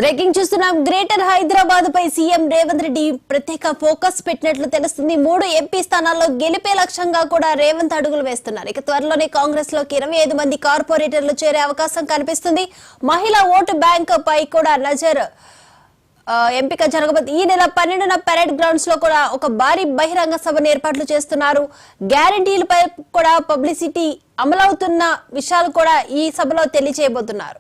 Breaking చూస్తున్నాం. Greater Hyderabad పై CM Revanth Reddy ప్రత్యేక ఫోకస్ పెట్టినట్లు తెలుస్తుంది. 3 ఎంపీ స్థానాల్లో గెలిపే లక్ష్యంగా కూడా రేవంత్ అడుగులు వేస్తున్నారు. ఇక త్వరలోనే కాంగ్రెస్ లోకి 25 మంది కార్పొరేటర్లు చేరే అవకాశం కనిపిస్తుంది. మహిళా ఓటు బ్యాంక్ పై కూడా నజర్ ఎంపిక జరగబోతుంది. ఈ నెల 12న పరేడ్ గ్రౌండ్స్ లో కూడా ఒక భారీ బహిరంగ సభను ఏర్పాట్లు చేస్తున్నారు. గ్యారంటీలపై కూడా పబ్లిసిటీ అమలవుతున్న విషయాలు కూడా ఈ సభలో తెలియజేయబోతున్నారు.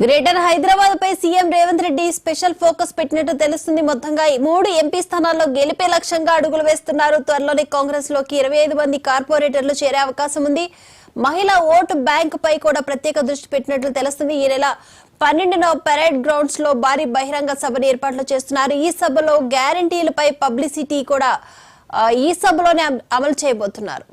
గ్రేటర్ హైదరాబాద్ పై CM Revanth Reddy special focus పెట్టినట్టు తెలుస్తుంది. మొత్తంగా 3 ఎంపీ స్థానాల్లో గెలిపే లక్ష్యంగా అడుగులు వేస్తున్నారు. త్వరలోనే కాంగ్రెస్ లోకి 25 మంది కార్పొరేటర్లు చేరే అవకాశం ఉంది. మహిళా ఓటు బ్యాంక్ పై కూడా ప్రత్యేక దృష్టి పెట్టినట్లు తెలుస్తుంది. ఈ నెల 12న పరేడ్ గ్రౌండ్స్ లో భారీ బహిరంగ సభను ఏర్పాట్లు చేస్తున్నారు. ఈ సభలో గ్యారంటీలపై పబ్లిసిటీ కూడా ఈ సభలోనే అమలు చేయబోతున్నారు.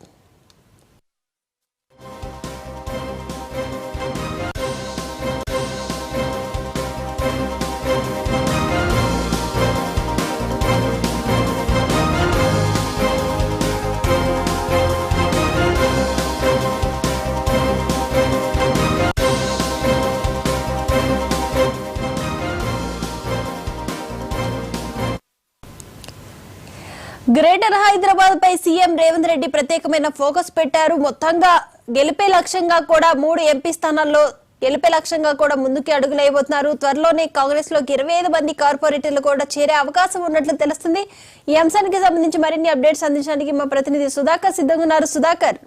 గ్రేటర్ హైదరాబాద్ పై సీఎం రేవంత్ రెడ్డి ప్రత్యేకమైన ఫోకస్ పెట్టారు. మొత్తంగా గెలిపే లక్ష్యంగా కూడా 3 ఎంపీ స్థానాల్లో గెలిపే లక్ష్యంగా కూడా ముందుకు అడుగులేయబోతున్నారు. త్వరలోనే కాంగ్రెస్ లోకి 25 మంది కార్పొరేటర్లు కూడా చేరే అవకాశం ఉన్నట్లు తెలుస్తుంది. ఈ అంశానికి సంబంధించి మరిన్ని అప్డేట్స్ అందించడానికి మా ప్రతినిధి సుధాకర్ సిద్ధంగా ఉన్నారు. సుధాకర్,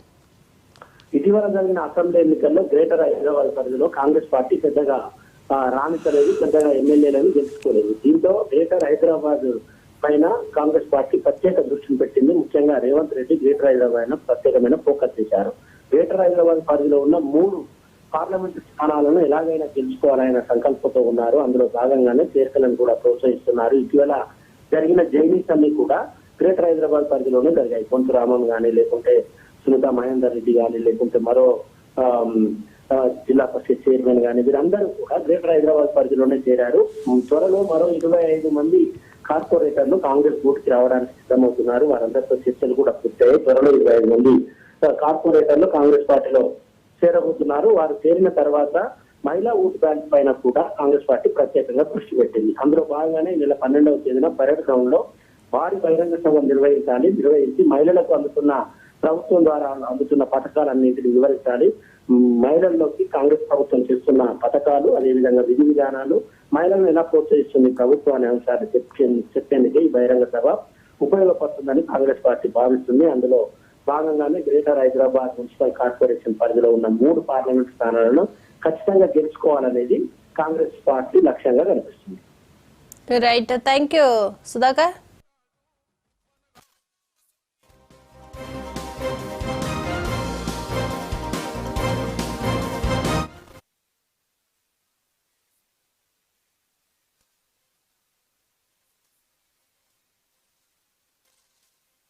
ఇటీవల జరిగిన అసెంబ్లీ ఎన్నికల్లో గ్రేటర్ హైదరాబాద్ పరిధిలో కాంగ్రెస్ పార్టీ పెద్దగా రాణించలేదు, పెద్దగా ఎమ్మెల్యేలను గెలుచుకోలేదు. దీంతో గ్రేటర్ హైదరాబాద్ పైన కాంగ్రెస్ పార్టీ ప్రత్యేక దృష్టిని పెట్టింది. ముఖ్యంగా రేవంత్ రెడ్డి గ్రేటర్ హైదరాబాద్ ప్రత్యేకమైన ఫోకస్ చేశారు. గ్రేటర్ హైదరాబాద్ పరిధిలో ఉన్న 3 పార్లమెంటు స్థానాలను ఎలాగైనా గెలుచుకోవాలనే సంకల్పంతో ఉన్నారు. అందులో భాగంగానే చేరికలను కూడా ప్రోత్సహిస్తున్నారు. ఇటీవల జరిగిన జైనీస్ అన్ని కూడా గ్రేటర్ హైదరాబాద్ పరిధిలోనే జరిగాయి. పొంతు రామన్ గానీ, లేకుంటే సునీత మహేందర్ రెడ్డి గానీ, లేకుంటే మరో జిల్లా పరిషత్ చైర్మన్ గానీ, వీరందరూ కూడా గ్రేటర్ హైదరాబాద్ పరిధిలోనే చేరారు. త్వరలో మరో 25 మంది కార్పొరేటర్లు కాంగ్రెస్ బోర్డుకి రావడానికి సిద్ధమవుతున్నారు. వారందరితో చర్చలు కూడా పూర్తయ్యాయి. త్వరలో 25 మంది కార్పొరేటర్లు కాంగ్రెస్ పార్టీలో చేరబోతున్నారు. వారు చేరిన తర్వాత మహిళా ఓటు బ్యాంక్ పైన కూడా కాంగ్రెస్ పార్టీ ప్రత్యేకంగా దృష్టి పెట్టింది. అందులో భాగంగానే నెల 12వ తేదీన పరేడ్ గ్రౌండ్ లో భారీ బహిరంగ సభ నిర్వహించి మహిళలకు ప్రభుత్వం ద్వారా అందుతున్న పథకాలన్నింటినీ వివరించాలి. మహిళల్లోకి కాంగ్రెస్ ప్రభుత్వం చేస్తున్న పథకాలు, అదేవిధంగా విధి విధానాలు, మహిళలను ఎలా ప్రోత్సహిస్తుంది ప్రభుత్వం అనే అంశాన్ని చెప్పేందుకే ఈ బహిరంగ సభ ఉపయోగపడుతుందని కాంగ్రెస్ పార్టీ భావిస్తుంది. అందులో భాగంగానే గ్రేటర్ హైదరాబాద్ మున్సిపల్ కార్పొరేషన్ పరిధిలో ఉన్న 3 పార్లమెంట్ స్థానాలను ఖచ్చితంగా గెలుచుకోవాలనేది కాంగ్రెస్ పార్టీ లక్ష్యంగా కనిపిస్తుంది. Right, thank you Sudhakar.